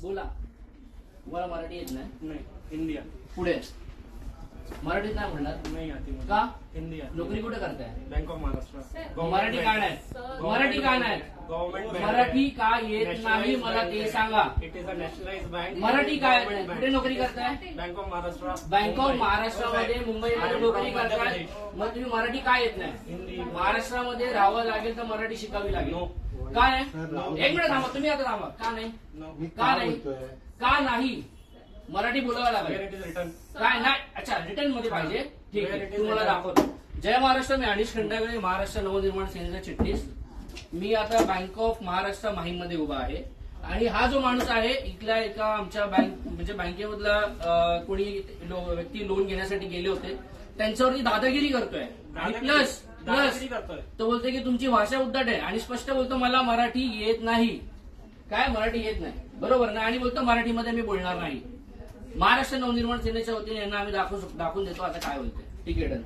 बोला. तुम्हाला मराठी येत नाही? नहीं, हिंदी आती. पुढे मराठीत नाही म्हणणार नहीं आती मुझे. का? हिंदी आती. नोकरी कुठे करताय? Bank of Maharashtra. मराठी का नाही? मराठी का नाही? Government bank. मराठी का येत नाही मला ते सांगा. It is a nationalise bank. Marathi काय कुठे नोकरी करताय? Bank of Maharashtra. Bank of महाराष्ट्रामध्ये मुंबईमध्ये नोकरी करताय. मग तुम्ही मराठी का येत नाही? हिंदी. महाराष्ट्रामध्ये राहावं लागेल तर मराठी शिकावी लागेल. नो. काय? एक मिनिट थांबा, तुम्ही आता थांबा. का नाही? नो. का नाही? का नाही? मराठी बोलावं वेयर लागेल. It is return. काय नाही? अच्छा, रिटर्न मध्ये पाहिजे. ठीक आहे, तुम्हाला दाखवतो. जय महाराष्ट्र. मी अनिश खंडागळे, महाराष्ट्र नवनिर्माण सेनेचा चिटणीस. मी आता बँक ऑफ महाराष्ट्र माहीम मध्ये उभा आहे आणि हा जो माणूस आहे इथल्या एका आमच्या बँक म्हणजे बँकेमधला कोणी व्यक्ती लोन घेण्यासाठी गेले होते त्यांच्यावरती दादागिरी करतोय आणि प्लस दादागिरी करतोय. तो बोलतोय की तुमची भाषा उद्धट आहे आणि स्पष्ट बोलतो मला मराठी येत नाही. काय मराठी येत नाही? बरोबर ना? आणि बोलतो मराठीमध्ये मी बोलणार नाही. महाराष्ट्र नवनिर्माण सेनेच्या वतीने यांना आम्ही दाखवून देतो आता काय बोलतोय. ठीक आहे, डन.